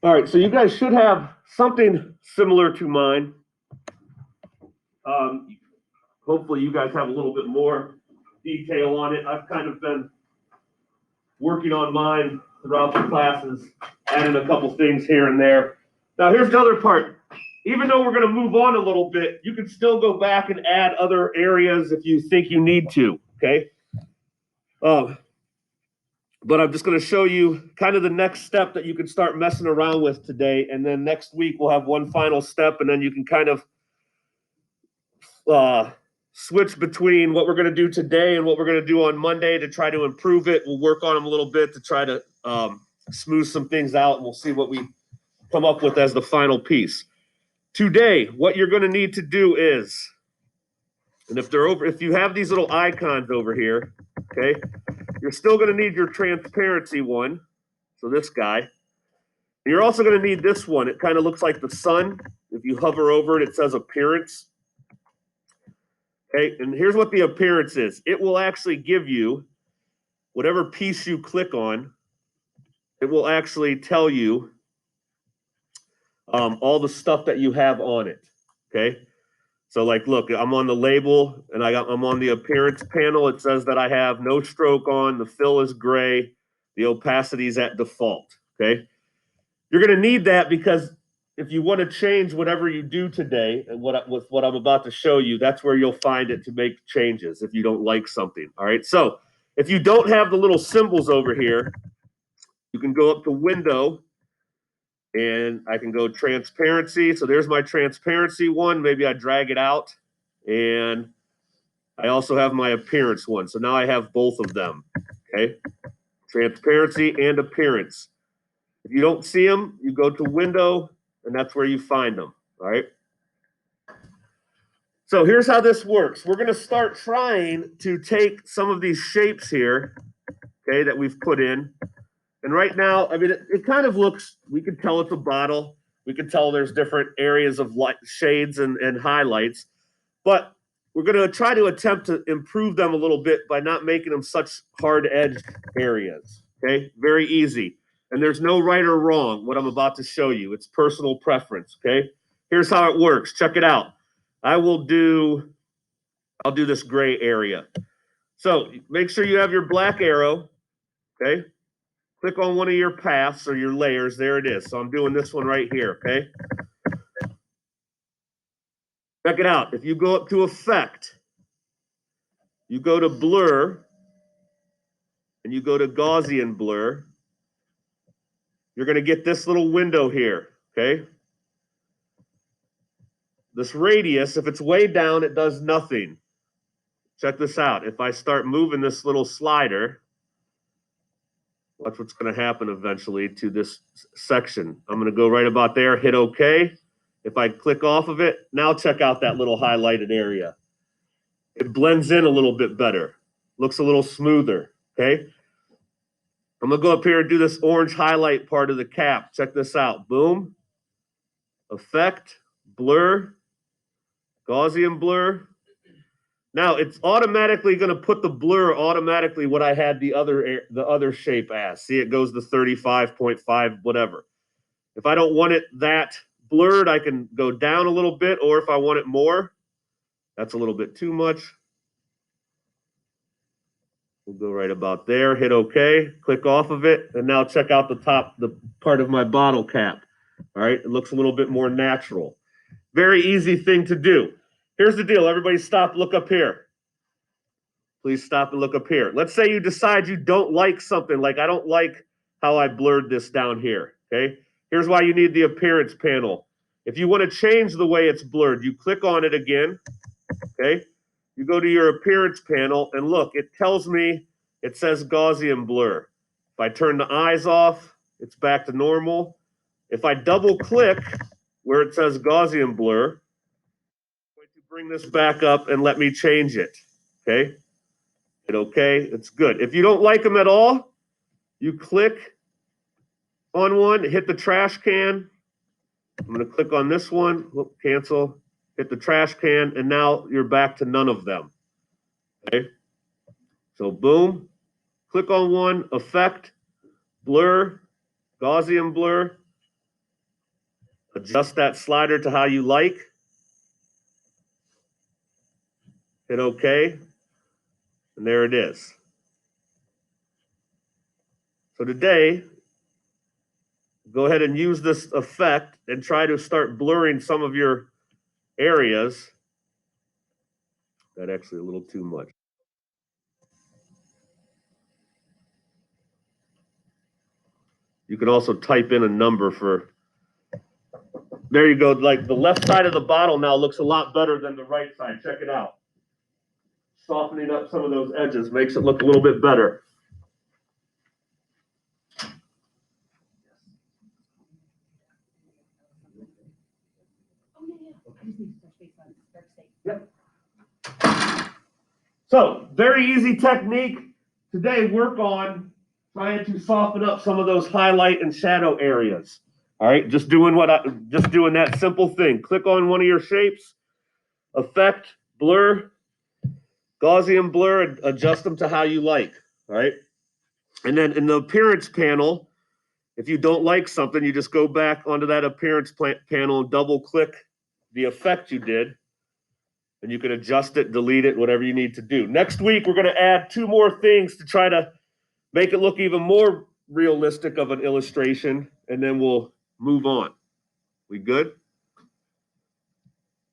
All right, so you guys should have something similar to mine. Hopefully you guys have a little bit more detail on it. I've kind of been working on mine throughout the classes, adding a couple things here and there. Now here's the other part. Even though we're going to move on a little bit, you can still go back and add other areas if you think you need to, okay? But I'm just going to show you kind of the next step that you can start messing around with today. And then next week we'll have one final step, and then you can kind of switch between what we're going to do today and what we're going to do on Monday to try to improve it. We'll work on them a little bit to try to smooth some things out, and we'll see what we come up with as the final piece. Today, what you're going to need to do is, and if you have these little icons over here, okay, you're still going to need your transparency one. So this guy. And you're also going to need this one. It kind of looks like the sun. If you hover over it, it says appearance. Okay, and here's what the appearance is. It will actually give you whatever piece you click on. It will actually tell you all the stuff that you have on it. Okay, so like, look, I'm on the label, and I'm on the appearance panel. It says that I have no stroke on. The fill is gray. The opacity is at default. Okay, you're going to need that because if you want to change whatever you do today, and with what I'm about to show you, that's where you'll find it to make changes if you don't like something. All right. So if you don't have the little symbols over here, you can go up to Window, and I can go Transparency. So there's my Transparency one. Maybe I drag it out, and I also have my Appearance one. So now I have both of them. Okay. Transparency and Appearance. If you don't see them, you go to Window, and that's where you find them, all right? So here's how this works. We're going to start trying to take some of these shapes here, okay, that we've put in. And right now, I mean, it kind of looks, we can tell it's a bottle. We can tell there's different areas of light, shades and highlights. But we're going to try to attempt to improve them a little bit by not making them such hard-edged areas, okay? Very easy. And there's no right or wrong, what I'm about to show you. It's personal preference, okay? Here's how it works. Check it out. I'll do this gray area. So make sure you have your black arrow, okay? Click on one of your paths or your layers. There it is. So I'm doing this one right here, okay? Check it out. If you go up to Effect, you go to Blur, and you go to Gaussian Blur, you're going to get this little window here, okay? This radius, if it's way down, it does nothing. Check this out. If I start moving this little slider, watch what's going to happen eventually to this section. I'm going to go right about there, hit OK. If I click off of it, now check out that little highlighted area. It blends in a little bit better. Looks a little smoother, okay? I'm going to go up here and do this orange highlight part of the cap. Check this out. Boom. Effect. Blur. Gaussian blur. Now it's automatically going to put the blur automatically what I had the other shape as. See, it goes to 35.5, whatever. If I don't want it that blurred, I can go down a little bit, or if I want it more, that's a little bit too much. We'll go right about there, hit OK, click off of it, and now check out the part of my bottle cap. All right, it looks a little bit more natural. Very easy thing to do. Here's the deal. Everybody stop, look up here. Please stop and look up here. Let's say you decide you don't like something, like I don't like how I blurred this down here, okay? Here's why you need the appearance panel. If you want to change the way it's blurred, you click on it again, okay? You go to your appearance panel, and look, it tells me, it says Gaussian blur. If I turn the eyes off, it's back to normal. If I double click where it says Gaussian blur, I'm going to bring this back up and let me change it, okay? Hit OK, it's good. If you don't like them at all, you click on one, hit the trash can. I'm going to click on this one, whoop, cancel, hit the trash can, and now you're back to none of them. Okay, so boom, click on one, Effect, Blur, Gaussian blur. Adjust that slider to how you like. Hit OK. And there it is. So today, go ahead and use this effect and try to start blurring some of your areas. That's actually a little too much. You can also type in a number for, there you go. Like the left side of the bottle now looks a lot better than the right side. Check it out. Softening up some of those edges makes it look a little bit better. Yep. So, very easy technique. Today, work on trying to soften up some of those highlight and shadow areas. All right, just doing that simple thing. Click on one of your shapes, effect, blur, Gaussian blur, and adjust them to how you like. All right, and then in the appearance panel, if you don't like something, you just go back onto that appearance panel and double click the effect you did, and you can adjust it, delete it, whatever you need to do. Next week, we're going to add 2 more things to try to make it look even more realistic of an illustration, and then we'll move on. We good?